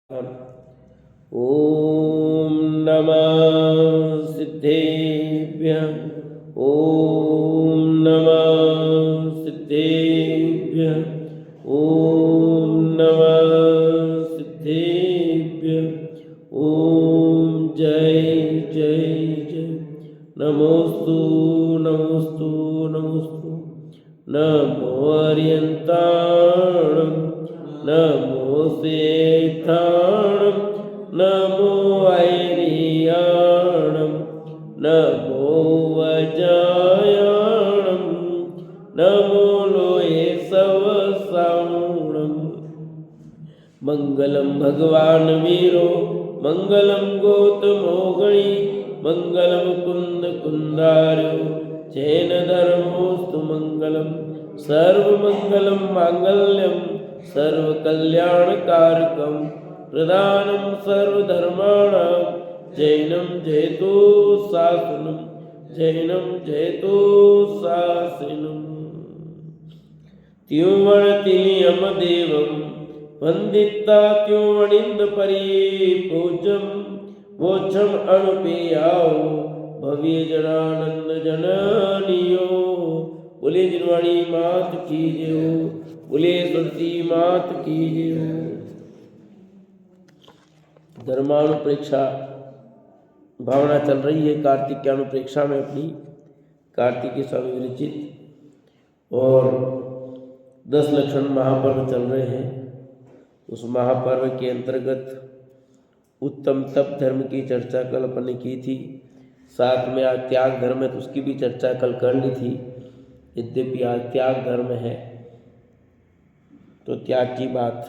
ॐ नमः सिद्धेभ्यः। ॐ नमः सिद्धेभ्यः। ॐ नमः सिद्धेभ्यः। ॐ जय जय जय। नमोस्तु नमोस्तु नमोस्तु। नमो अर्यन्ताणं नमो सेठाणं नमो ऐरियाणं नमो वजायाणं नमो लोये सवसाणं। मंगलम भगवान वीरो मंगलम गौतमो गणी मंगलम कुंद कुंदार्यो जैन धर्मोस्तु मंगलम सर्वमंगलम मांगल्यम सर्वकल्याणकारकम प्रदानं सर्वधर्माणां जैनं जयतु शासनं जैनं जयतु शासनं। त्योवणतिलियम देवं वंदिता त्योवणिंद परिपूजम वोचम अणुपेयाओ भव्य जनानंद जननियो। बोले जिनवाणी मात की जय हो। बोले तुलसी मात की जय हो। धर्मानुप्रेक्षा भावना चल रही है कार्तिक की अनुप्रेक्षा में अपनी। कार्तिक स्वामी विरचित और 10 लक्षण महापर्व चल रहे हैं। उस महापर्व के अंतर्गत उत्तम तप धर्म की चर्चा कल अपन ने की थी। साथ में आज त्याग धर्म है तो उसकी भी चर्चा कल कर ली थी। यद्यपि आज त्याग धर्म है तो त्याग की बात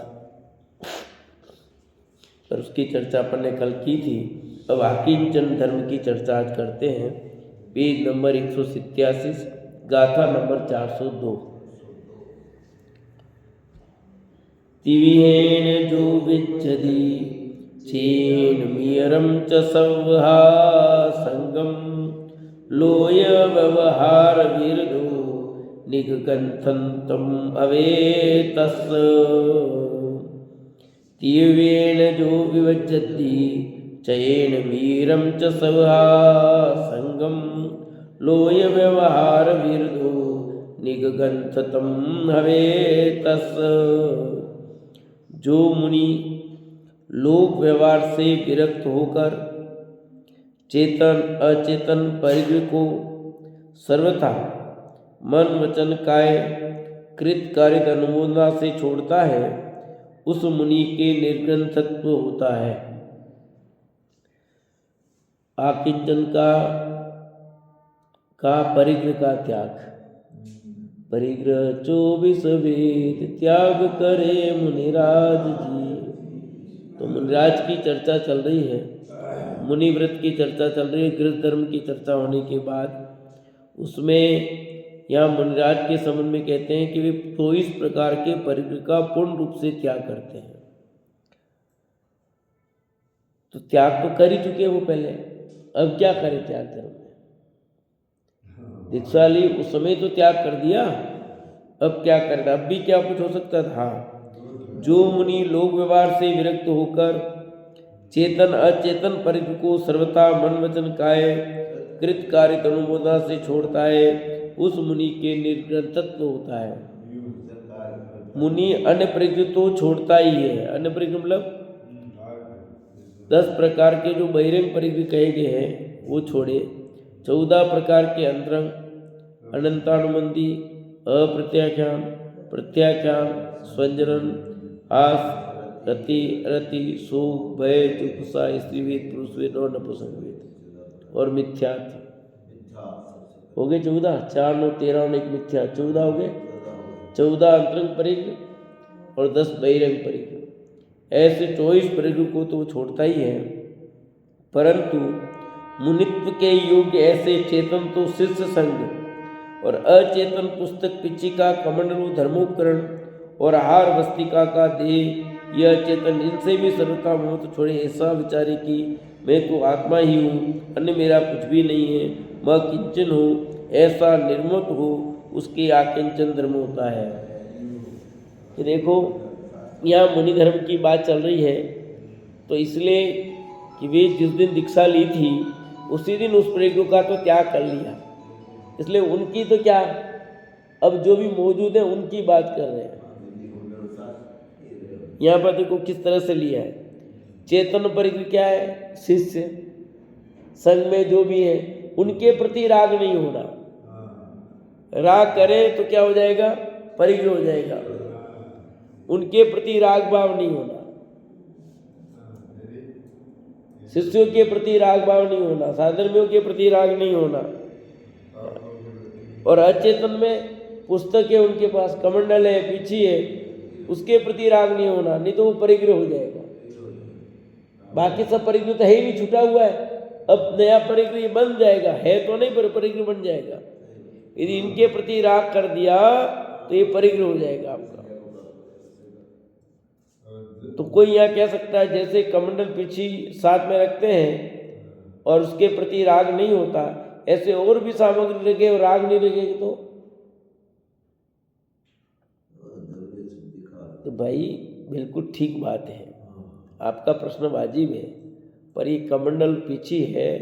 पर उसकी चर्चा अपन ने कल की थी। अब आकिंचन धर्म की चर्चा आज करते हैं। पेज नंबर 187 गाथा नंबर 402। तिविहेन जो विच्छति चेन मियरम च सवहा संगम लोय व्यवहार विरदो निगगंथंतम अवेतस। तिवेन जो विवज्जति चयेन मीरम च सवहा संगम लोय व्यवहार विरदो निगगंथतम हवेतस। जो मुनि लोक व्यवहार से विरक्त होकर चेतन अचेतन परिग्रह को सर्वथा मन वचन काय कृत कार्य अनुमोदना से छोड़ता है उस मुनि के निर्ग्रंथत्व होता है। आकिंचन का परिग्रह का त्याग। परिग्रह 24 वेद त्याग करे मुनिराज जी। तो मुनिराज की चर्चा चल रही है। मुनि व्रत की चर्चा चल रही है। गृह धर्म की चर्चा होने के बाद उसमें यहाँ मुनिराज के संबंध में कहते हैं कि वे 24 प्रकार के परिग्रह का पूर्ण रूप से त्याग करते हैं। तो त्याग तो कर ही चुके वो पहले, अब क्या करें त्याग धर्म में। दीक्षाली उस समय तो त्याग कर दिया, अब क्या करना। अब भी क्या कुछ हो सकता था। जो मुनि लोक व्यवहार से विरक्त होकर चेतन अचेतन परिग्रह को सर्वथा मन वचन काय कृत कार्य अनुमोदना से छोड़ता है उस मुनि के निर्ग्रंथत्व होता है। मुनि अन्य परिग्रह तो छोड़ता ही है। अन्य परिग्रह मतलब 10 प्रकार के जो बहिरंग परिग्रह कहे गए हैं वो छोड़े। 14 प्रकार के अंतरंग अनंतानुबंधी अप्रत्याख्यान प्रत्याख्यान स्वंजन हास रति रति शोक भय जुगुप्सा स्त्रीवेद पुरुषवेद और नपुंसकवेद और मिथ्यात्व हो गए 14। 4 9 13 और 1 मिथ्या 14 हो गए। 14 अंतरंग परिग्रह और 10 बहिरंग परिग्रह। ऐसे 24 परिग्रह को तो वो छोड़ता ही है। परंतु मुनित्व के योग्य ऐसे चेतन तो शिष्य संग और अचेतन पुस्तक पिचिका कमंडलू धर्मोपकरण और आहार वस्तिका का देह यह चेतन इनसे भी सर्वथा मोह तो छोड़े। ऐसा विचारे कि मैं तो आत्मा ही हूँ, अन्य मेरा कुछ भी नहीं है, मैं किंचन हूँ, ऐसा निर्मत हो उसके आकिंचन धर्म होता है। देखो यहाँ मुनि धर्म की बात चल रही है तो इसलिए कि वे जिस दिन दीक्षा ली थी उसी दिन उस परिग्रह का तो त्याग कर लिया, इसलिए उनकी तो क्या, अब जो भी मौजूद है उनकी बात कर रहे हैं। यहाँ पर देखो किस तरह से लिया है। चेतन परिग्रह क्या है? शिष्य संग में जो भी है उनके प्रति राग नहीं होना। राग करे तो क्या हो जाएगा? परिग्रह हो जाएगा। उनके प्रति राग भाव नहीं होना, शिष्यों के प्रति राग भाव नहीं होना, साधर्मियों के प्रति राग नहीं होना। और अचेतन में पुस्तक है, उनके पास कमंडल है, पीछी है, उसके प्रति राग नहीं होना, नहीं तो वो परिग्रह हो जाएगा। बाकी सब परिग्रह तो है ही नहीं, छूटा हुआ है। अब नया परिग्रह बन जाएगा, है तो नहीं पर परिग्रह बन जाएगा। यदि इनके प्रति राग कर दिया तो ये परिग्रह हो जाएगा आपका। तो कोई यहाँ कह सकता है जैसे कमंडल पीछी साथ में रखते हैं और उसके प्रति राग नहीं होता, ऐसे और भी सामग्री रखे और राग नहीं रखेगी तो भाई बिल्कुल ठीक बात है, आपका प्रश्न वाजिब है। पर ये कमंडल पीछी है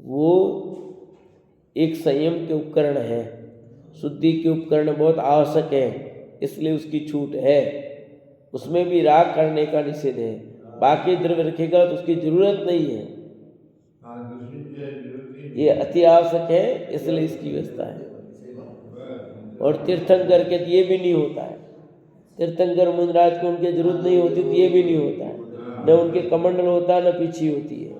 वो एक संयम के उपकरण है, शुद्धि के उपकरण बहुत आवश्यक है, इसलिए उसकी छूट है। उसमें भी राग करने का निषेध है। बाकी द्रव्य रखेगा तो उसकी जरूरत नहीं है, ये अति आवश्यक है, इसलिए इसकी व्यवस्था है। और तीर्थंकर के ये भी नहीं होता है, तीर्थंकर मुनिराज को उनकी जरूरत नहीं होती तो ये भी नहीं होता है, न उनके कमंडल होता है न पीछी होती है।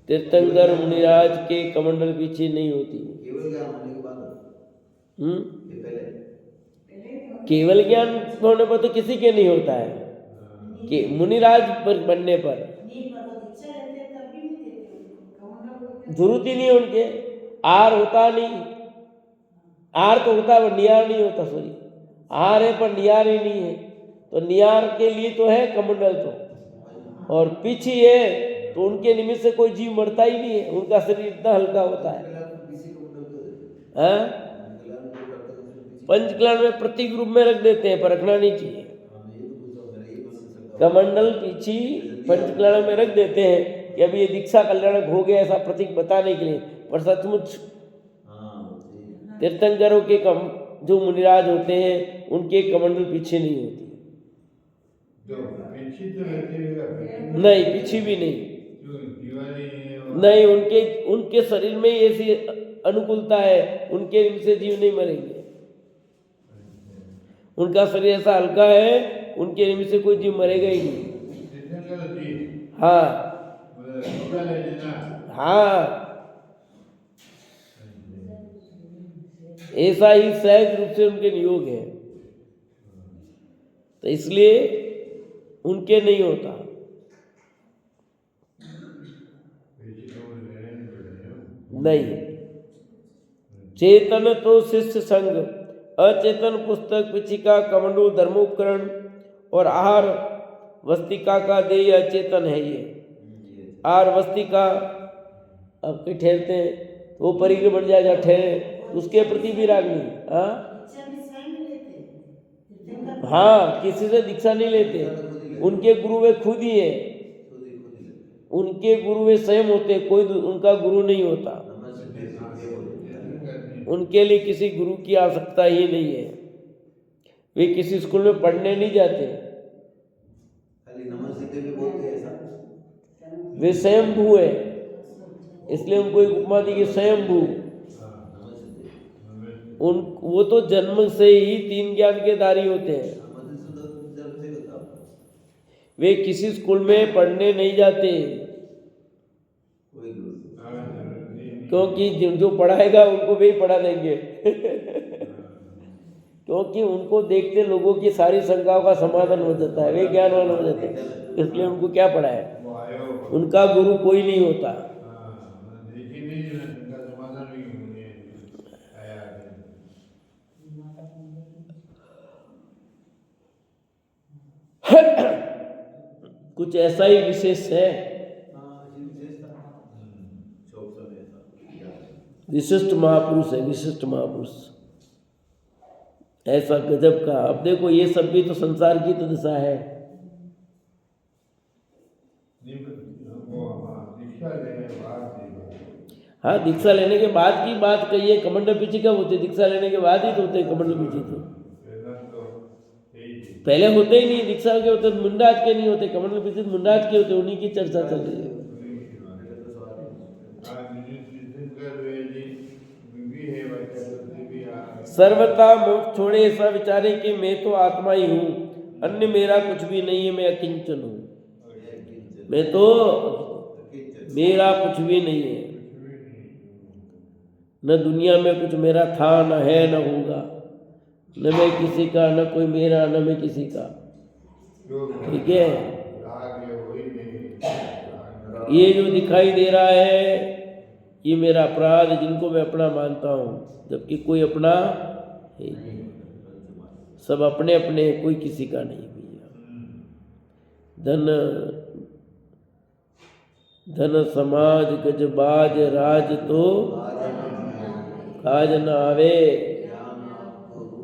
तीर्थंकर मुनिराज के कमंडल पीछी नहीं होती है। केवल ज्ञान होने पर तो किसी के नहीं होता है, कि मुनिराज पर बनने पर जरूरत ही नहीं है उनके। आर होता नहीं, आर तो होता है नियार नहीं होता, सॉरी आर है पर नियार ही नहीं है, तो नियार के लिए तो है कमंडल तो, और पीछी है तो उनके निमित्त से कोई जीव मरता ही नहीं है, उनका शरीर इतना हल्का होता है। पंचकल्याण में प्रतीक रूप में रख देते हैं, पर रखना नहीं चाहिए। कमंडल पीछी पंचकल्याण में रख देते हैं कि अभी ये दीक्षा कल्याणक हो गया, ऐसा प्रतीक बताने के लिए, पर सचमुच तीर्थंकरों के जो मुनिराज होते हैं उनके कमंडल पीछे नहीं होती। नहीं, पीछे भी नहीं, नहीं उनके शरीर में ऐसी अनुकूलता है, उनके से जीव नहीं मरेंगे। उनका शरीर ऐसा हल्का है, उनके निमित्त से कोई जीव मरेगा ही नहीं। हाँ हाँ, ऐसा ही सहज रूप से उनके नियोग है, तो इसलिए उनके नहीं होता। नहीं, चेतन तो शिष्य संग, अचेतन पुस्तक पिचिका कमंडू धर्मोपकरण और आहार वस्तिका का देय अचेतन है। ये आहार वस्तिका अब के ठहरते हैं तो वो परिग्रह बन जाएगा, ठहरे उसके प्रति भी राग नहीं। हाँ, किसी से दीक्षा नहीं लेते, उनके गुरु वे खुद ही है, उनके गुरु वे स्वयं होते, कोई उनका गुरु नहीं होता। उनके लिए किसी गुरु की आवश्यकता ही नहीं है, वे किसी स्कूल में पढ़ने नहीं जाते, वे स्वयंभू है, इसलिए उनको एक उपमा दी कि स्वयंभू। वो तो जन्म से ही तीन ज्ञान के धारी होते हैं, वे किसी स्कूल में पढ़ने नहीं जाते, क्योंकि जो पढ़ाएगा उनको भी पढ़ा देंगे क्योंकि उनको देखते लोगों की सारी शंकाओं का समाधान हो जाता है, वे ज्ञानवान हो जाते हैं, इसलिए उनको क्या पढ़ाए, उनका गुरु कोई नहीं होता। कुछ ऐसा ही विशेष है, विशिष्ट महापुरुष है, विशिष्ट महापुरुष। ऐसा गजब का। अब देखो ये सब भी तो संसार की तो दशा है। हाँ, दीक्षा लेने के बाद की बात कही है। कमंडल पीछे कब होते? दीक्षा लेने के बाद ही तो होते कमंडल पीछे। तो पहले होते ही नहीं। दीक्षा के होते मुंडाज के नहीं होते, कमंडल पीछे मुंडाज के होते। उन्हीं की चर्चा चल रही है। सर्वथा मोक्ष छोड़े ऐसा विचारे कि मैं तो आत्मा ही हूँ, अन्य मेरा कुछ भी नहीं है, मैं अकिंचन हूँ। मैं तो मेरा कुछ भी नहीं है, न दुनिया में कुछ मेरा था, न है, न होगा, न मैं किसी का, न कोई मेरा, न मैं किसी का। ठीक है। ये जो दिखाई दे रहा है ये मेरा अपराध है, जिनको मैं अपना मानता हूँ, जबकि कोई अपना है नहीं। सब अपने अपने, कोई किसी का नहीं भैया। धन समाज गजबाज राज तो काज न आवे,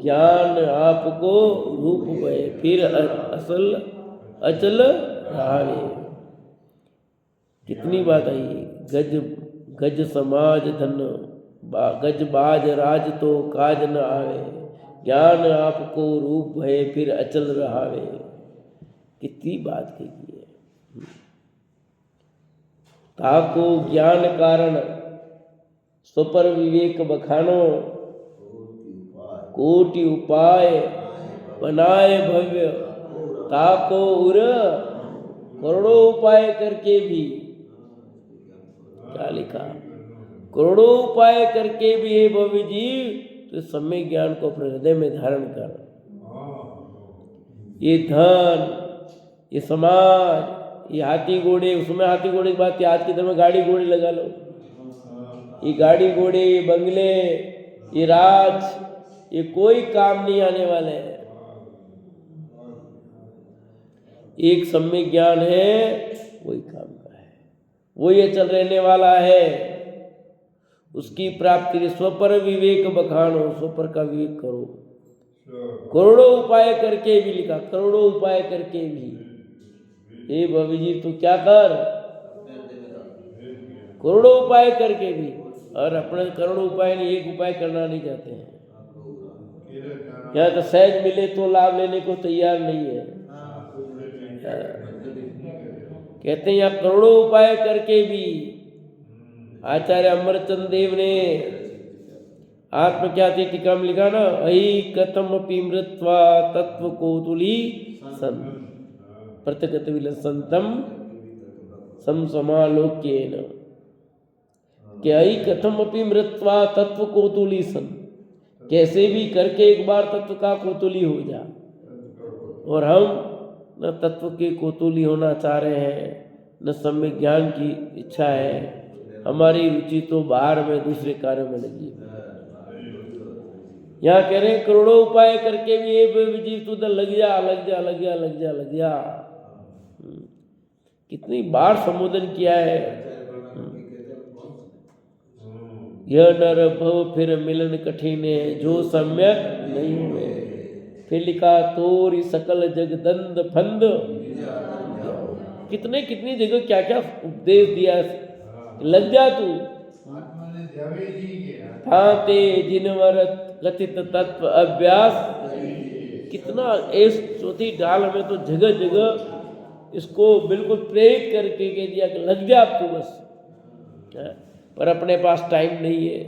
ज्ञान आपको रूप भय, फिर असल अचल रहावे। कितनी बात आई। गज समाज धन गज बाज राज तो काज न आवे, ज्ञान आपको रूप भय, फिर अचल रहावे। कितनी बात कही है। ताको ज्ञान कारण स्वपर विवेक बखानो, कोटि उपाय बनाए भव्य, ताको उर करोड़ों उपाय करके भी। क्या लिखा? करोड़ों उपाय करके भी हे भव्य जीव, तो सम्यक ज्ञान को अपने हृदय में धारण कर। ये धन, ये समाज, ये हाथी घोड़े, उसमें हाथी घोड़े की बात थी, आज के दिन में गाड़ी घोड़े लगा लो। ये गाड़ी घोड़े, ये बंगले, ये राज, ये कोई काम नहीं आने वाले हैं। एक सम्यक ज्ञान है, वही काम का है, वही अचल रहने वाला है। उसकी प्राप्ति के स्वपर विवेक बखानो, स्वपर का विवेक करो। करोड़ों उपाय करके भी लिखा, करोड़ों उपाय करके भी। हे भव्य जी तू क्या कर, करोड़ों उपाय करके भी। और अपने करोड़ों उपाय नहीं, एक उपाय करना नहीं चाहते हैं। या तो सहज मिले तो लाभ लेने को तैयार नहीं है। कहते हैं यहाँ करोड़ों उपाय करके भी। आचार्य अमरचंद देव ने आत्मख्याति टीका में लिखा ना, अहि कथम अपि मृत्वा तत्व कोतुली सन प्रत्यगत विलसंतम समसमालोक्येन। कि अहि कथम अपि मृत्वा तत्व कोतुली सन, कैसे भी करके एक बार तत्व का कोतुली हो जा। और हम न तत्व के कोतुली होना चाह रहे हैं, न सम्यक ज्ञान की इच्छा है। हमारी रुचि तो बाहर में दूसरे कार्यों में लगी है। यहाँ कह रहे हैं करोड़ों उपाय करके भी ये जीव तू उधर लग जा, लग जा, लग जा, लग जा, लग जा। कितनी बार संबोधन किया है। यह नर भव फिर मिलन कठिन है, जो सम्यक नहीं हुए। फिर लिखा तोरी सकल जगदंद फंद। कितने कितनी जगह क्या क्या उपदेश दिया। लग जा तू। थाते जिनवर कथित तत्व अभ्यास। कितना इस चौथी डाल में तो जगह जगह इसको बिल्कुल प्रेरित करके कह दिया कि लग जा अब तू बस। पर अपने पास टाइम नहीं है।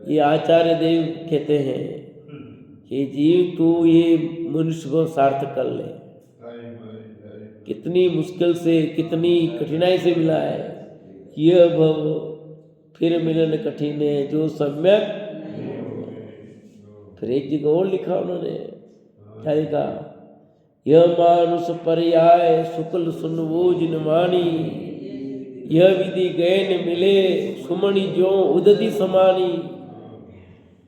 ये आचार्य देव कहते हैं कि जीव तू ये मनुष्य को सार्थक कर ले। कितनी मुश्किल से, कितनी कठिनाई से मिला है। यह भव फिर मिलन कठिन है, जो सम्यक। फिर एक जगह और लिखा उन्होंने, क्या लिखा? यह मानुष पर्याय शुक्ल सुनवो जिन मानी, यह विधि गैन मिले सुमणि जो उदति समानी।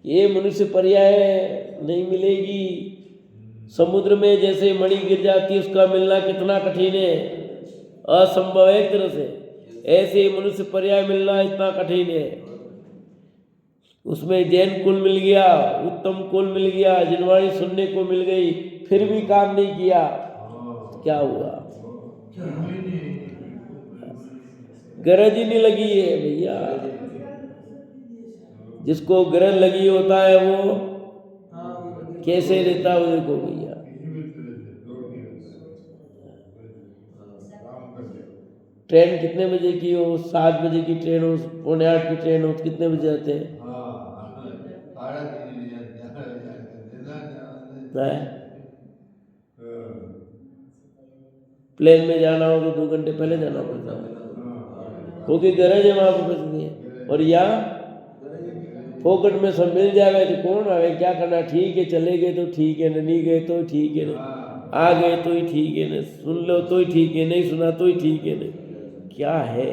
ये मनुष्य पर्याय नहीं मिलेगी। समुद्र में जैसे मणि गिर जाती है, उसका मिलना कितना कठिन है, असंभव है एक तरह से। ऐसे मनुष्य पर्याय मिलना इतना कठिन है। उसमें जैन कुल मिल गया, उत्तम कुल मिल गया, जिनवाणी सुनने को मिल गई, फिर भी काम नहीं किया, क्या हुआ? गरज ही नहीं लगी है भैया। जिसको गरज लगी होता है वो कैसे रहता है, वो देखो भैया। ट्रेन कितने बजे की हो, 7 बजे की ट्रेन हो, 7:45 की ट्रेन हो, कितने बजे आते हैं? प्लेन में जाना हो तो 2 घंटे पहले जाना पड़ता है, क्योंकि गरज है वहां पर फंसती है। और यहाँ फोकट में सब मिल जाएगा तो कौन आगे क्या करना? ठीक है, चले गए तो ठीक है, नहीं गए तो ठीक है, आ गए तो ही ठीक है, सुन लो तो ही ठीक है, नहीं सुना तो ही ठीक है। क्या है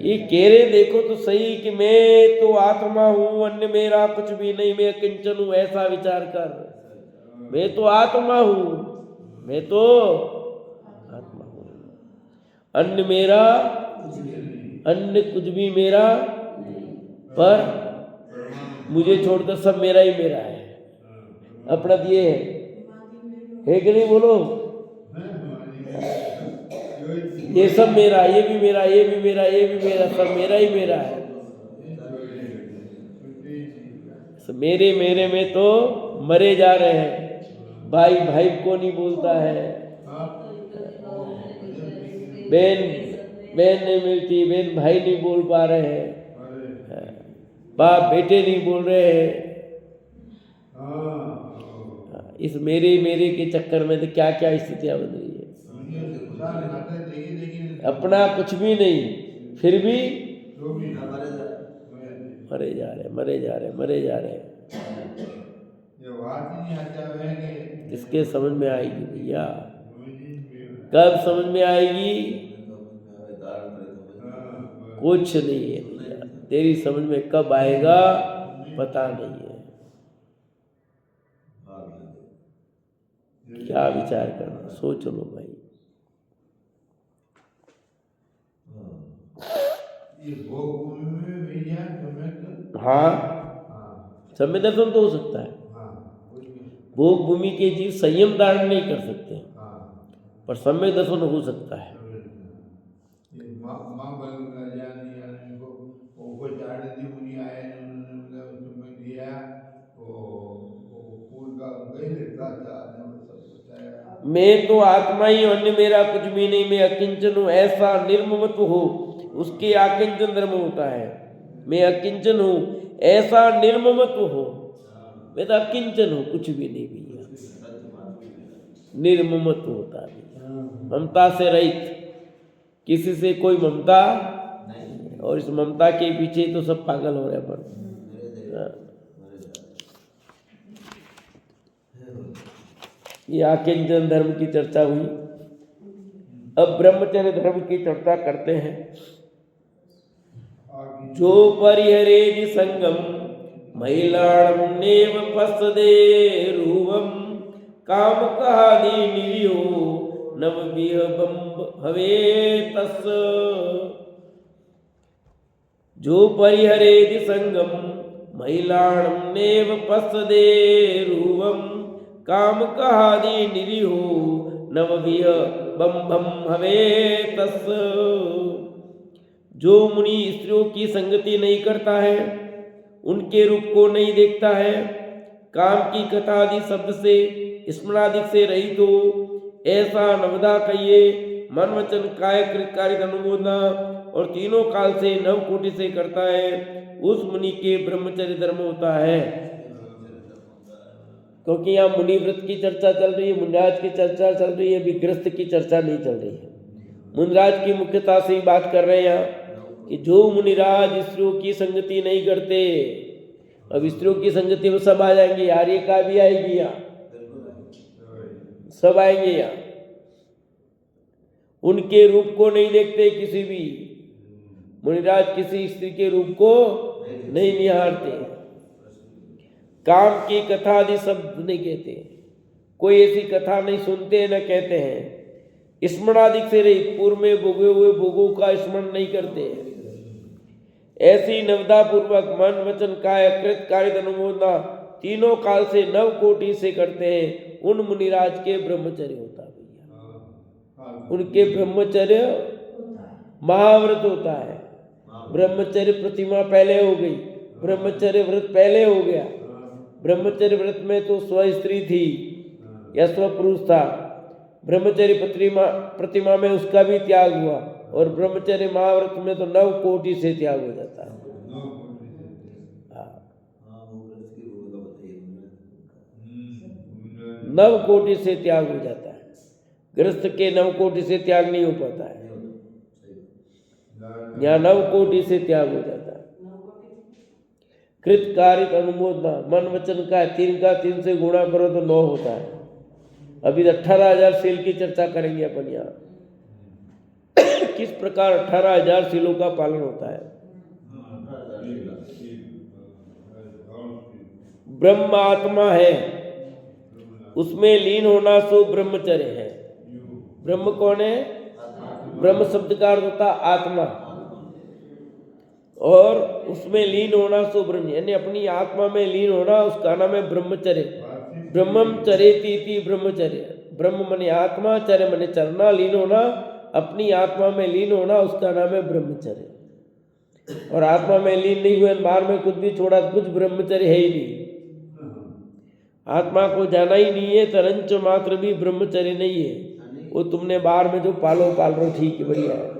ये? कह रहे देखो तो सही कि मैं तो आत्मा हूं, अन्य मेरा कुछ भी नहीं, मैं किंचन हूं, ऐसा विचार कर। मैं तो आत्मा हूं, मैं तो आत्मा हूं, अन्य मेरा, अन्य कुछ भी मेरा, पर मुझे छोड़कर सब मेरा ही मेरा है। अपना ये है कि नहीं? बोलो, ये सब मेरा, ये भी मेरा, ये भी मेरा, ये भी मेरा, सब मेरा ही मेरा है। मेरे मेरे में तो मरे जा रहे हैं। भाई भाई को नहीं बोलता है, बहन बहन नहीं मिलती, बहन भाई नहीं बोल पा रहे हैं, बाप बेटे नहीं बोल रहे हैं। इस मेरे मेरे के चक्कर में तो क्या क्या स्थितियां बन रही है। अपना कुछ भी नहीं, फिर भी मरे जा रहे, मरे जा रहे, मरे जा रहे। किसके समझ में आएगी भैया? कब समझ में आएगी? कुछ नहीं है भैया, तेरी समझ में कब आएगा पता नहीं है। क्या विचार करना, सोच लो भाई। हाँ, समय दर्शन तो हो सकता है। भोग भूमि के जीव संयम धारण नहीं कर सकते, पर समय दर्शन हो सकता है। मुनि आए, उन्होंने मतलब उसमें दिया, वो फूल का उनका ही लड़का था, ने वो सब बताया। मैं तो आत्मा ही, अन्य मेरा कुछ भी नहीं, मैं अकिंचन हूँ, ऐसा निर्ममत्व हो, उसके आकिंचन धर्म होता है। मैं अकिंचन हूँ, ऐसा निर्ममत्व हो। मैं तो अकिंचन हूँ, कुछ भी नहीं भैया, निर्ममत्व होता है भैया, ममता से रहित, किसी से कोई ममता। और इस ममता के पीछे तो सब पागल हो रहे पर। ये आकिंचन धर्म की चर्चा हुई। अब ब्रह्मचर्य धर्म की चर्चा करते हैं। जो परिहरेदि संगम महिलाणं नेव पश्यदे रूवम काम कहादि निरियो नवविह भवे तस्। जो परिहरेदि संगम महिलाणं नेव पश्यदे रूवम काम कहादि निरियो नवविह बम हवे तस्। जो मुनि स्त्रियों की संगति नहीं करता है, उनके रूप को नहीं देखता है, काम की कथा आदि शब्द से स्मरणादि से रहित हो, ऐसा नवदा कहिए मन वचन काय कार्य अनुमोदना और तीनों काल से नव कोटि से करता है, उस मुनि के ब्रह्मचर्य धर्म होता है। क्योंकि यहाँ मुनि व्रत की चर्चा चल रही है, मुनिराज की चर्चा चल रही है, विग्रस्त की चर्चा नहीं चल रही है। मुनिराज की मुख्यता से ही बात कर रहे हैं यहाँ कि जो मुनिराज स्त्रियों की संगति नहीं करते, अब स्त्रियों की संगति में सब आ जाएंगे, आर्य का भी आएगी यहाँ, सब आएंगे यहाँ। उनके रूप को नहीं देखते, किसी भी मुनिराज किसी स्त्री के रूप को नहीं निहारते, काम की कथा आदि शब्द नहीं कहते, कोई ऐसी कथा नहीं सुनते न कहते हैं स्मरणादिक से रहित, पूर्व में भोगे हुए भोगों का स्मरण नहीं करते हैं। ऐसी नवदा पूर्वक मन वचन काय कृत कार्य अनुमोदना तीनों काल से नव कोटि से करते हैं, उन मुनिराज के ब्रह्मचर्य होता है भैया। उनके ब्रह्मचर्य महाव्रत होता है। ब्रह्मचर्य प्रतिमा पहले हो गई, ब्रह्मचर्य व्रत पहले हो गया। ब्रह्मचर्य व्रत में तो स्व स्त्री थी या स्व पुरुष था, ब्रह्मचर्य प्रतिमा में उसका भी त्याग हुआ, और ब्रह्मचर्य महाव्रत में तो नव कोटि से त्याग हो जाता है। नव कोटि से त्याग हो जाता है, गृहस्थ के नव कोटि से त्याग नहीं हो पाता है, यहाँ नव कोटि से त्याग हो जाता है। कृत कार्य अनुमोदना मन वचन का 3 से गुणा करो तो 9 होता है। अभी 18,000 सील की चर्चा करेंगे अपन यहाँ। किस प्रकार 18,000 सीलों का पालन होता है। ब्रह्म आत्मा है, उसमें लीन होना सो ब्रह्मचर्य है। ब्रह्म कौन है? ब्रह्म शब्द का अर्थ होता आत्मा, और उसमें लीन होना सो ब्रह्म, यानी अपनी आत्मा में लीन होना, उसका नाम है ब्रह्मचर्य। ब्रह्मम चरेति ब्रह्मचर्य। ब्रह्म मने आत्मा, चर्य मने चरना, लीन होना, अपनी आत्मा में लीन होना, उसका नाम है ब्रह्मचर्य। और आत्मा में लीन नहीं हुए, बाहर में कुछ भी छोड़ा, कुछ ब्रह्मचर्य है ही नहीं। आत्मा को जाना ही नहीं है, तरंच मात्र भी ब्रह्मचर्य नहीं है। वो तुमने बाहर में जो पाल रहे, ठीक है, बढ़िया है।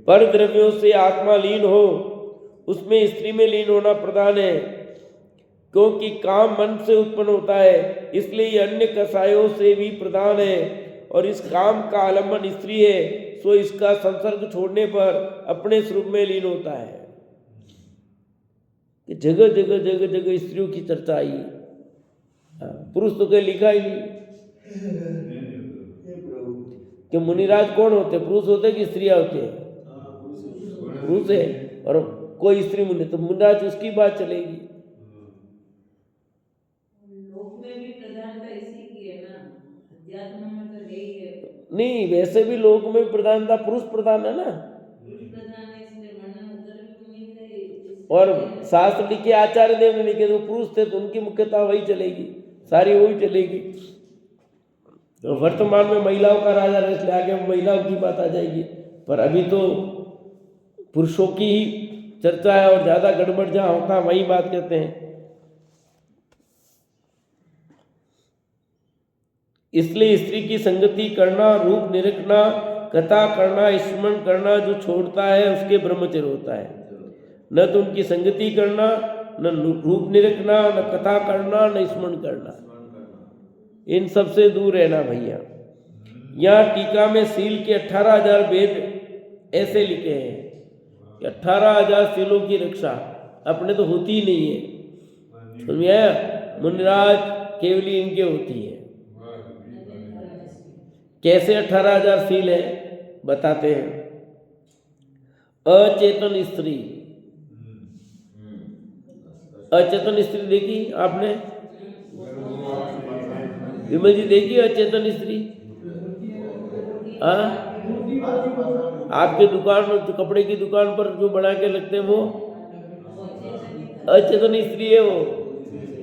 पर द्रव्यों से आत्मा लीन हो, उसमें स्त्री में लीन होना प्रधान है, क्योंकि काम मन से उत्पन्न होता है, इसलिए अन्य कसायों से भी प्रधान है। और इस काम का आलम्बन स्त्री है, सो इसका संसर्ग छोड़ने पर अपने स्वरूप में लीन होता है। जगह जगह जगह जगह स्त्रियों की चर्चा आई, पुरुष तो कहीं लिखा ही नहीं। कि मुनिराज कौन होते, पुरुष होते कि स्त्रियां होते हैं? पुरुष है, और कोई स्त्री मुनि, तो मुनिराज उसकी बात चलेगी। लोक में भी प्रधानता इसी की है ना, अध्यात्म में तो है ही है। नहीं, वैसे भी लोक में प्रधानता पुरुष प्रधान है ना, पुरुष प्रधान है, इसलिए वर्णन उधर भी मुनि का ही। और शास्त्र लिखे, आचार्य देव ने लिखे, तो पुरुष थे तो उनकी मुख्यता वही चलेगी, सारी वही चलेगी। तो वर्तमान में महिलाओं का राजा रह, इसलिए आगे महिलाओं की बात आ जाएगी, पर अभी तो पुरुषों की ही चर्चा है, और ज्यादा गड़बड़ जहाँ होता है वही बात कहते हैं। इसलिए स्त्री की संगति करना, रूप निरखना, कथा करना, स्मरण करना जो छोड़ता है उसके ब्रह्मचर्य होता है। न तो उनकी संगति करना, न रूप निरखना, न कथा करना, न स्मरण करना, इन सबसे दूर रहना भैया। यहाँ टीका में सील के 18,000 भेद ऐसे लिखे हैं कि 18,000 सीलों की रक्षा अपने तो होती ही नहीं है, समझ आया? मुनिराज केवली इनके होती है। कैसे 18,000 सील है बताते हैं। अचेतन स्त्री, अचेतन स्त्री देखी आपने? विमल जी देखी अचेतन स्त्री? हाँ, आपके दुकान में जो कपड़े की दुकान पर जो बना के लगते हैं वो अचेतन स्त्री है। वो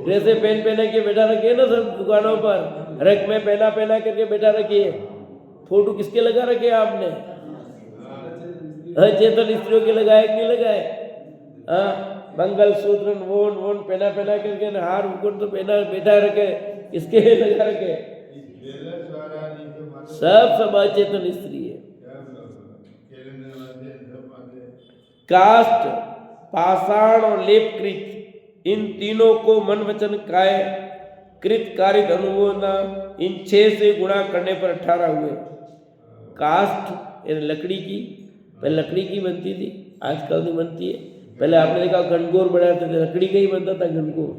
ड्रेसे पहना के बैठा रखिए ना सब दुकानों पर, रख में पहना करके बैठा रखिए, फोटो किसके लगा रखे आपने? अचेतन स्त्रियों के लगाए कि नहीं लगाए? हाँ, मंगल सूत्र वोन पहना करके, हार मुकुट तो पहना बैठा रखे, इसके लगा रखे, सब अचेतन स्त्री है। काष्ठ, पाषाण और लेपकृत, इन तीनों को मन वचन काय कृत कार्य अनुमोदना, इन 6 से गुणा करने पर 18 हुए। काष्ठ यानी लकड़ी की, पहले लकड़ी की बनती थी, आजकल नहीं बनती है। पहले आपने देखा गणगौर बनाते थे, लकड़ी का ही बनता था गणगौर।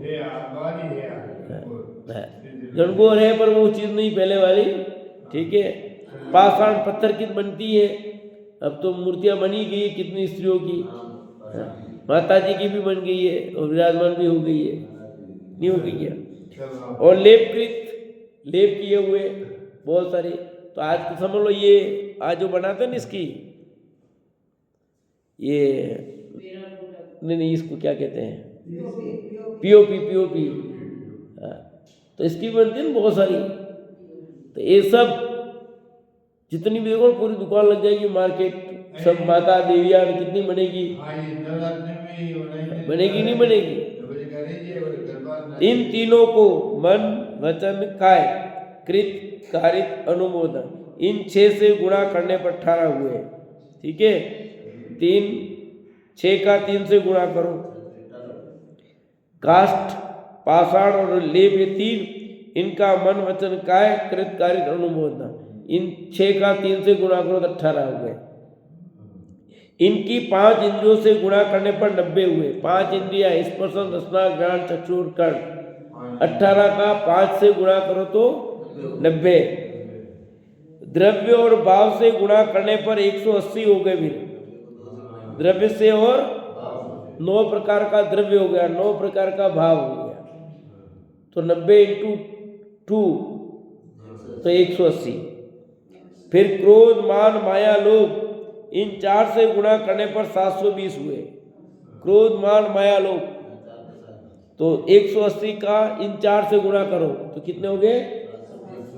गणगौर है पर वो चीज़ नहीं पहले वाली, ठीक है। पाषाण पत्थर की बनती है, अब तो मूर्तियां बनी गई है कितनी स्त्रियों की, माता जी की भी बन गई है और विराजमान भी हो गई है, नहीं हो गई है। और लेपकृत लेप किए हुए बहुत सारे। तो आज तो समझ लो ये आज जो बनाते हैं ना इसकी ये मेरा प्रोडक्ट नहीं नहीं इसको क्या कहते हैं पीओपी पीओपी। हाँ, तो इसकी भी बनती है ना बहुत सारी। तो ये सब जितनी भी देखो पूरी दुकान लग जाएगी मार्केट सब माता देवियाँ कितनी बनेगी बनेगी नहीं बनेगी। इन तीनों को मन वचन काय कृत कारित अनुमोदन इन 6 से गुणा करने पर 18 हुए। ठीक है 6 का 3 से गुणा करो। काष्ठ पाषाण और लेप ये 3 इनका मन वचन काय कृत कारित अनुमोदन इन 6 का 3 से गुणा करो तो 18 हो गए। इनकी 5 इंद्रियों से गुणा करने पर 90 हुए। 5 इंद्रियां स्पर्शन रसना ज्ञान चक्षु और कर्ण 18 का 5 से गुणा करो तो 90। द्रव्य और भाव से गुणा करने पर 180 हो गए। फिर द्रव्य से और 9 प्रकार का द्रव्य हो गया 9 प्रकार का भाव हो गया तो 90 × 2 तो 180। फिर क्रोध मान माया लोभ इन 4 से गुणा करने पर 720 हुए। क्रोध मान माया लोभ तो 180 का इन 4 से गुणा करो तो कितने हो गए।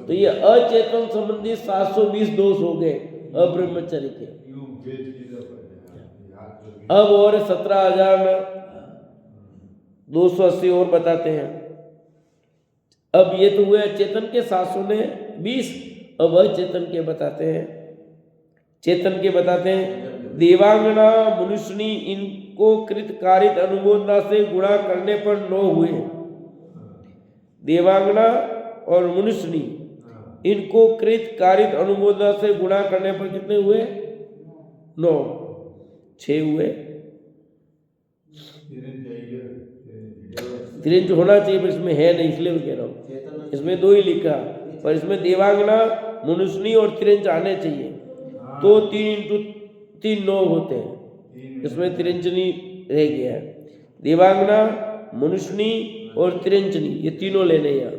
तो ये अचेतन संबंधी 720 दोष हो गए अब्रह्मचर्य के। अब और 17,280 और बताते हैं। अब ये तो हुए चेतन के 720। अब अचेतन के बताते हैं। चेतन के बताते हैं देवांगना मनुष्यनी इनको कृत कारित अनुमोदना से गुणा करने पर 9 हुए। देवांगना और मनुष्यनी इनको कृत कारित अनुमोदना से गुणा करने पर कितने हुए 9 6 हुए। तिरंज होना चाहिए पर इसमें है नहीं इसलिए मैं कह रहा हूँ। इसमें 2 ही लिखा पर इसमें देवांगना मनुष्यनी और तिरंज आने चाहिए तो 3 × 3 9 होते हैं। इसमें तिरंजनी रह गया है। देवांगना मनुष्यनी और तिरंजनी ये तीनों लेने यहाँ।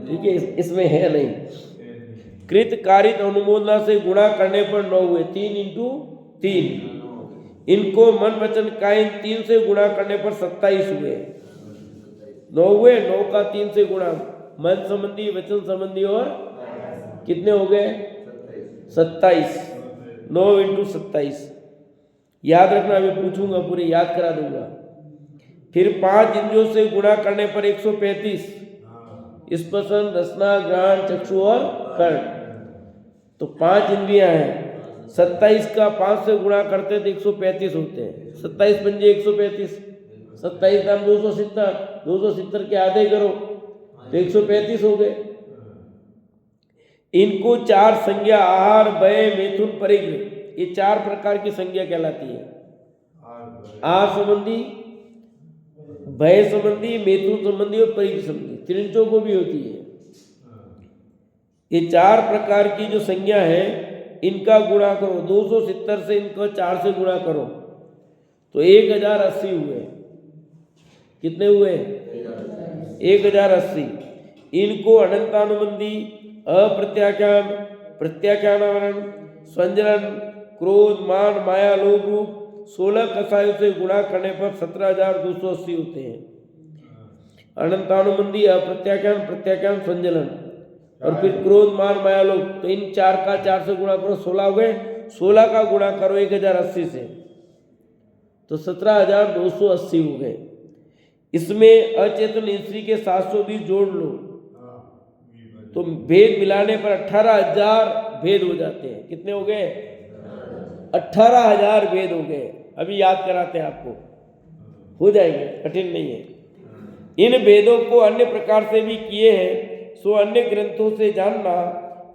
ठीक है इसमें है नहीं। कृत कारित अनुमोदना से गुणा करने पर 9 हुए 3 × 3। इनको मन वचन काय 3 से गुणा करने पर 27 हुए। 9 हुए 9 का 3 से गुणा मन संबंधी वचन संबंधी और कितने हो गए 27। 9 × 27 याद रखना। अभी पूछूंगा पूरे याद करा दूंगा। फिर 5 इंद्रियों से गुणा करने पर 135 स्पर्शन रसना ज्ञान चक्षु और कर्ण। तो 5 इंद्रियां हैं 27 का 5 से गुणा करते तो 135 होते हैं। 27 पंजे 135 27 दाम 270 270 के आधे करो तो 135 हो गए। इनको 4 संज्ञा आहार भय मैथुन परिग्रह ये 4 प्रकार की संज्ञा कहलाती है। आहार संबंधी भय संबंधी मैथुन संबंधी और परिग्रह संबंधी त्रिंचों को भी होती है। ये 4 प्रकार की जो संज्ञा है इनका गुणा करो 270 से इनको 4 से गुणा करो तो 1080 हुए। कितने हुए 1080। इनको अनंतानुबंधी अप्रत्याख्यान प्रत्याख्यान स्वंजन क्रोध मान माया लोभ रूप 16 कसायों से गुणा करने पर 17,280 होते हैं। अनंतानुबंधी अप्रत्याख्यान प्रत्याख्यान स्वंजलन और फिर क्रोध मान माया लोभ तो इन 4 का 4 से गुणा करो 16 हो गए। 16 का गुणा करो 1080 से तो 17,280 हो गए। इसमें अचेतन इंद्रिय के 720 जोड़ लो तो भेद मिलाने पर 18,000 भेद हो जाते हैं। कितने हो गए 18,000 भेद हो गए। अभी याद कराते हैं आपको हो जाएंगे कठिन नहीं है। इन भेदों को अन्य प्रकार से भी किए हैं सो अन्य ग्रंथों से जानना।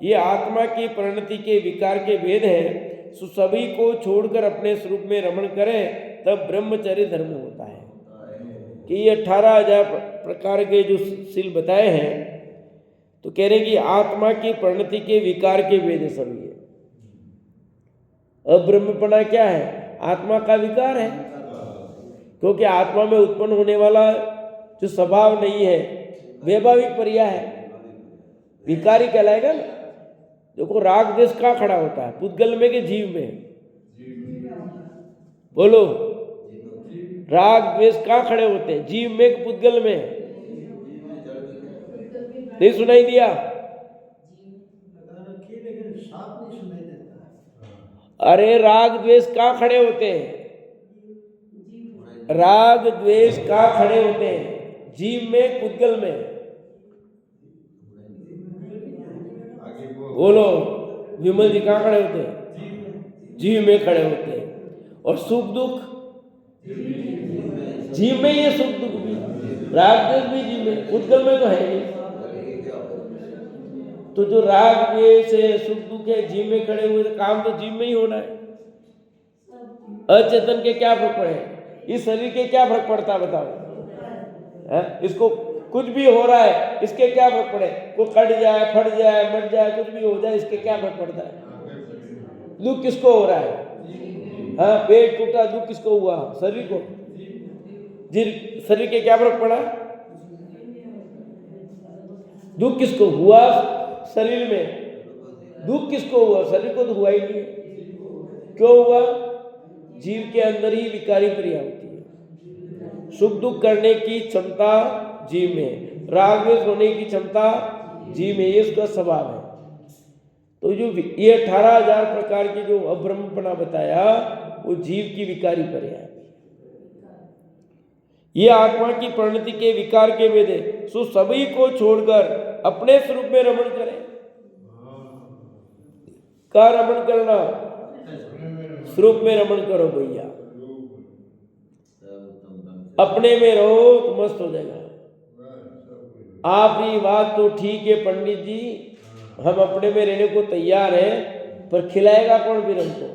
ये आत्मा की परिणति के विकार के भेद हैं सो सभी को छोड़कर अपने स्वरूप में रमण करें तब ब्रह्मचर्य धर्म होता है। कि ये 18,000 प्रकार के जो शील बताए हैं तो कह रहे हैं कि आत्मा की परिणति के विकार के भेद है सभी है। अब ब्रह्मपना क्या है आत्मा का विकार है क्योंकि आत्मा में उत्पन्न होने वाला जो स्वभाव नहीं है वैभाविक पर्याय है। विकारी कहलाएगा ना। देखो राग द्वेष कहाँ खड़ा होता है, पुद्गल में कि जीव में? बोलो, राग द्वेष कहाँ खड़े होते हैं, जीव में कि पुद्गल में? नहीं सुनाई दिया? लेकिन साफ नहीं सुनाई देता है। अरे राग द्वेष कहाँ खड़े होते हैं? राग द्वेष कहाँ खड़े होते हैं, जीव में पुद्गल में? बोलो, विमल जी कहाँ खड़े होते हैं? जीव में खड़े होते हैं। और सुख दुख जीव में ही है, सुख दुख भी, राग द्वेष भी जीव में, पुद्गल में तो है नहीं। तो जो राग द्वेष है, सुख दुख है, जीव में खड़े हुए, तो काम तो जीव में ही होना है। अचेतन के क्या फर्क पड़े, इस शरीर के क्या फर्क पड़ता है बताओ? है? इसको कुछ भी हो रहा है, इसके क्या फर्क पड़े? को कट जाए, फट जाए, मर जाए, कुछ भी हो जाए, इसके क्या फर्क पड़ता है? दुख किसको हो रहा है? हाँ, पेट टूटा, दुख किसको हुआ? शरीर को। शरीर के क्या फर्क पड़ा? दुख किसको हुआ? शरीर में। दुख किसको हुआ? शरीर को तो हुआ ही नहीं। क्यों हुआ? जीव के अंदर ही विकारी क्रिया होती है। सुख दुख करने की क्षमता जीव में, राग द्वेष होने की क्षमता जीव में, ये उसका स्वभाव है। तो जो ये 18,000 प्रकार की जो अब्रह्मपना बताया, वो जीव की विकारी क्रिया है। ये आत्मा की परिणति के विकार के वेद है। सो सभी को छोड़कर अपने स्वरूप में रमण करें। का रमण करना? स्वरूप में रमण करो भैया, अपने में रहो तो मस्त हो जाएगा। आपकी बात तो ठीक है पंडित जी, हम अपने में रहने को तैयार हैं, पर खिलाएगा कौन फिर हमको?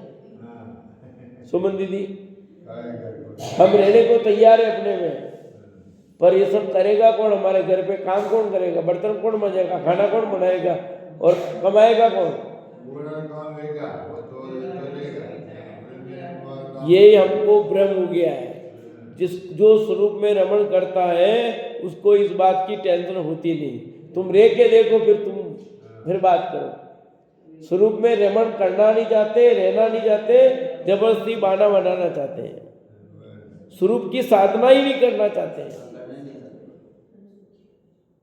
सुमन दीदी, हम रहने को तैयार है अपने में, पर ये सब करेगा कौन? हमारे घर पे काम कौन करेगा? बर्तन कौन मजेगा? खाना कौन बनाएगा? और कमाएगा कौन? ये हमको भ्रम हो गया है। जो स्वरूप में रमण करता है उसको इस बात की टेंशन होती नहीं। तुम रह के देखो, फिर बात करो। स्वरूप में रमण करना नहीं चाहते, रहना नहीं चाहते, जबरदस्ती बहाना बनाना चाहते हैं, स्वरूप की साधना ही नहीं करना चाहते हैं।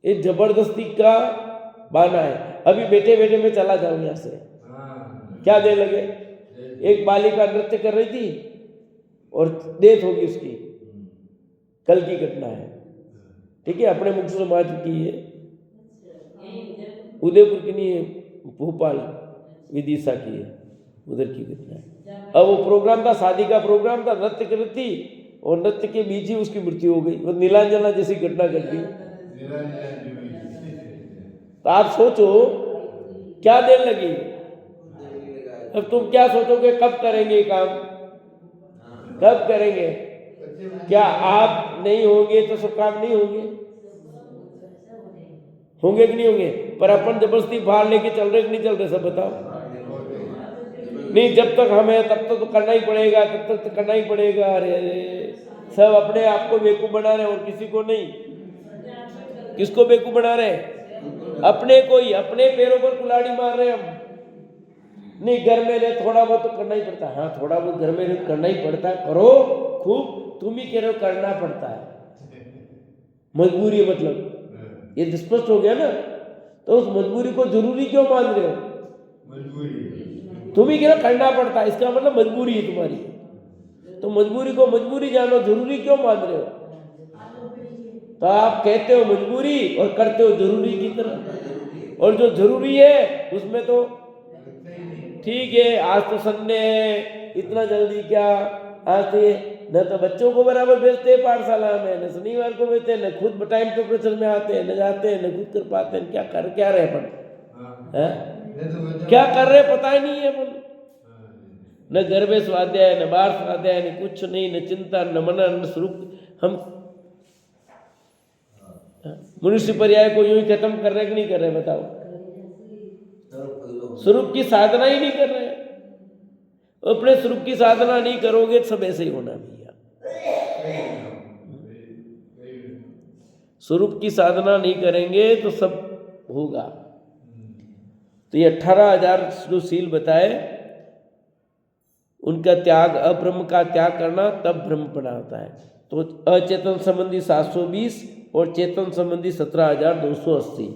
ये जबरदस्ती का बहाना है। अभी बैठे बैठे मैं चला जाऊं यहां से, क्या देर लगे? एक बालिका नृत्य कर रही थी और डेथ होगी उसकी, कल की घटना है, ठीक है, अपने मुख से समाज की है, उदयपुर की नहीं है, भोपाल विदिशा की है, उधर की घटना है। अब वो प्रोग्राम था, शादी का प्रोग्राम था, नृत्य कर रही थी और नृत्य के बीच ही उसकी मृत्यु हो गई। वो नीलांजना जैसी घटना घट गई। तो आप सोचो क्या देर लगी। अब तुम क्या सोचोगे, कब करेंगे काम? कब करेंगे? क्या आप नहीं होंगे तो सब काम नहीं होंगे? होंगे कि नहीं होंगे? पर अपन जबरदस्ती बाहर लेके चल रहे कि नहीं चल रहे, सब बताओ। नहीं, जब तक हमें तब तक तो करना ही पड़ेगा, तब तक तो करना ही पड़ेगा। अरे सब अपने आप को बेवकूफ बना रहे और किसी को नहीं। किसको बेवकूफ बना रहे? अपने को ही, अपने पैरों पर कुल्हाड़ी मार रहे हम। नहीं, घर में रहे थोड़ा बहुत तो करना ही पड़ता है। हाँ, थोड़ा बहुत घर में रहे करना ही पड़ता है, करो खूब। तुम ही कह रहे हो करना पड़ता है, मजबूरी है मतलब, ये स्पष्ट हो गया ना। तो उस मजबूरी को जरूरी क्यों मान रहे हो? मजबूरी तुम ही कह रहे हो करना पड़ता है, इसका मतलब मजबूरी है तुम्हारी। तो मजबूरी को मजबूरी जानो, जरूरी क्यों मान रहे हो? तो आप कहते हो मजबूरी और करते हो जरूरी की तरह। और जो जरूरी है उसमें तो ठीक है, आज तो संडे है, इतना जल्दी क्या? आज तो न तो बच्चों को बराबर भेजते हैं पाठशाला में, न शनिवार को भेजते हैं, न खुद टाइम टेम्परेचर में आते हैं, न जाते हैं, न खुद कर पाते हैं। क्या रहे अपन? क्या कर रहे पता ही नहीं है अपन। न घर में स्वाध्याय, न बाहर स्वाध्याय, न कुछ नहीं, न चिंता, न मनन, न स्वरूप। हम मनुष्य पर्याय को यूं ही खत्म कर रहे कि नहीं कर रहे बताओ? स्वरूप की साधना ही नहीं कर रहे। अपने स्वरूप की साधना नहीं करोगे सब ऐसे ही होना भैया। स्वरूप की साधना नहीं करेंगे तो सब होगा। तो ये 18,000 जो शील बताए, उनका त्याग, अब्रह्म का त्याग करना तब ब्रह्म बनाता है। तो अचेतन संबंधी 720 और चेतन संबंधी 17,280।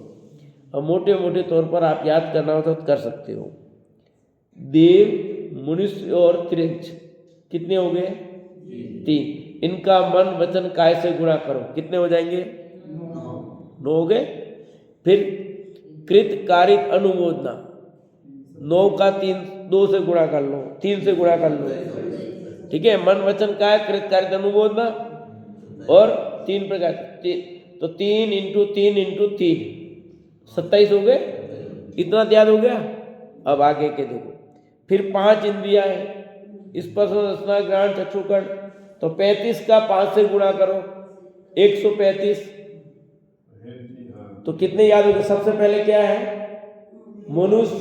अब मोटे मोटे तौर पर आप याद करना हो तो कर सकते हो। देव, मनुष्य और त्रिंच कितने हो गए? 3। इनका मन वचन काय से गुणा करो, कितने हो जाएंगे? 9 हो गए। फिर कृत कारित अनुमोदना, 9 का 2 से गुणा कर लो, 3 से गुणा कर लो, ठीक है। मन वचन काय, कृत कारित अनुमोदना और 3 प्रकार, तो 3 × 3 × 3 27 हो गए। इतना याद हो गया। अब आगे के देखो, फिर 5 इंद्रियां हैं, स्पर्श रसना घ्राण चक्षुकर्ण, तो 35 का 5 से गुणा करो, 135। तो कितने याद हो गए? सबसे पहले क्या है? मनुष्य,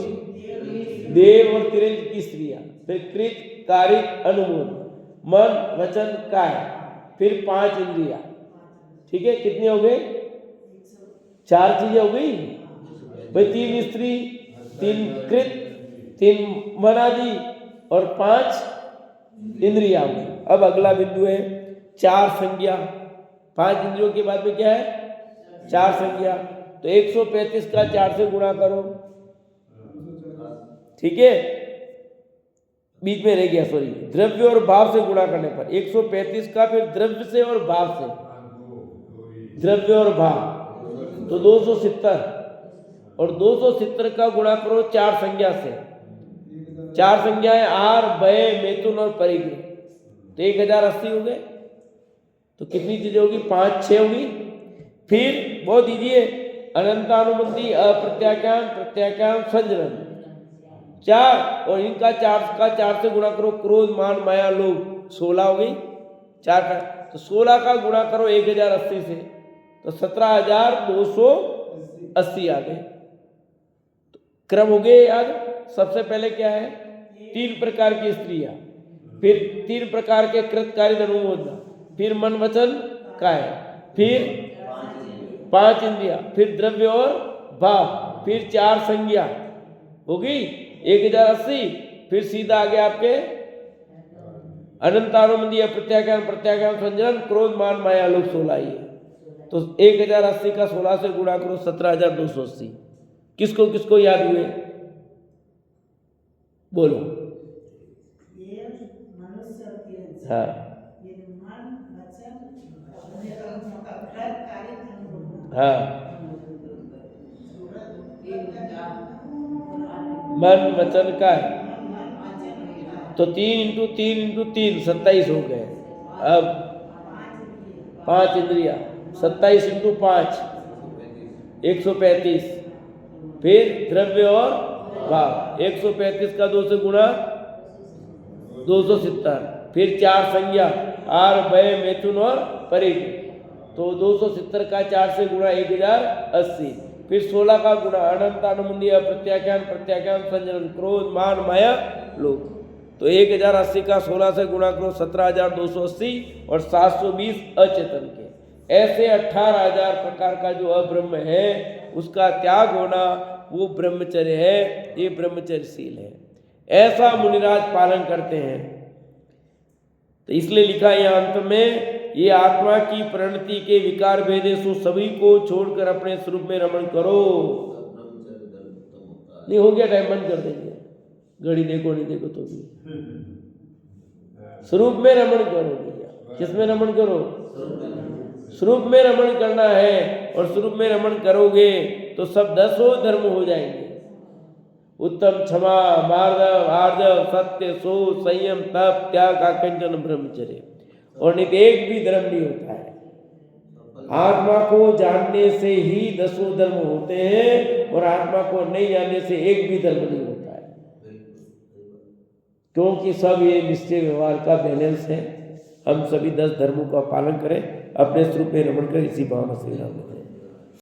देव और त्रिंच की स्त्रियां, फिर कृत कारित अनुमोद, मन वचन काय, फिर 5 इंद्रियां, ठीक है। कितनी हो गई? 4 चीजें हो गई भाई। 3 स्त्री, 3 कृत, 3 मन आदि और 5 इंद्रिया हो गई। अब अगला बिंदु है 4 संज्ञा। 5 इंद्रियों के बाद में क्या है? 4 संज्ञा। तो 135 का 4 से गुणा करो, ठीक है। बीच में रह गया, सॉरी, द्रव्य और भाव से गुणा करने पर 135 का, फिर द्रव्य से और भाव से, द्रव्य और भाव, तो 270, और 270 का गुणा करो 4 संज्ञा से। 4 संज्ञाएं आर, व्यय, मैथुन और परिग्रह, तो 1080 हो गए। तो कितनी चीजें होगी? 5 6 होगी। फिर बहुत दीजिए, अनंतानुबंधी, अप्रत्याख्यान, प्रत्याख्यान, संजनन, 4, और इनका 4 से गुणा करो, क्रोध, मान, माया, लोभ, 16 हो गई। 4 का, तो 16 का गुणा करो 1080 से, तो 17,280 आ गए। तो क्रम हो गए याद। सबसे पहले क्या है? 3 प्रकार की स्त्रियां, फिर 3 प्रकार के कृतकारित अनुमोदना, फिर मन वचन काय, फिर 5 इंद्रिया, फिर द्रव्य और भाव, फिर 4 संज्ञा हो गई 1080। फिर सीधा आ गया आपके अनंतानुबंधी, प्रत्याख्यान, प्रत्याख्यान, संजन, क्रोध, मान, माया, लोभ, 16 ही है। तो 1080 का 16 से गुणा करो, 17,280। किसको किसको याद हुए? बोलो। हाँ, हाँ, मन वचन का है, तो 3 × 3 × 3 27 हो गए। अब 5 इंद्रिया, 27 × 5 135, फिर द्रव्य और भाव, 135 का 2 से गुणा 270, फिर 4 संज्ञा आर, व्यय, मैथुन और परिग्रह, तो 270 का 4 से गुणा 1080, फिर 16 का गुणा अनंतानुबंधी, प्रत्याख्यान, प्रत्याख्यान, संजनन, क्रोध, मान, माया, लोभ, तो 1080 का 16 से गुणा करो, 17,280, और 720 अचेतन के। ऐसे 18,000 प्रकार का जो अब्रह्म है उसका त्याग होना, वो ब्रह्मचर्य है, ये ब्रह्मचर्यशील है। ऐसा मुनिराज पालन करते हैं। तो इसलिए लिखा यहाँ अंत में, ये आत्मा की परिणति के विकार भेदेशु सभी को छोड़कर अपने स्वरूप में रमण करो। नहीं हो गया टाइम, बंद कर देंगे, घड़ी देखो नहीं देखो तो भी। स्वरूप में रमण करो भैया। किसमें रमण करो? स्वरूप में रमण करना है, और स्वरूप में रमण करोगे तो सब 10 धर्म हो जाएंगे। उत्तम, क्षमा, मार्दव, आर्जव, सत्य, शोध, संयम, तप, त्याग, आकंचन, ब्रह्मचर्य, और नहीं तो एक भी धर्म नहीं होता है। आत्मा को जानने से ही 10 धर्म होते हैं, और आत्मा को नहीं जानने से एक भी धर्म नहीं होता है, क्योंकि सब ये निश्चय व्यवहार का बैलेंस है। हम सभी 10 धर्मों का पालन करें, अपने स्वरूप में रमण करें, इसी भावना से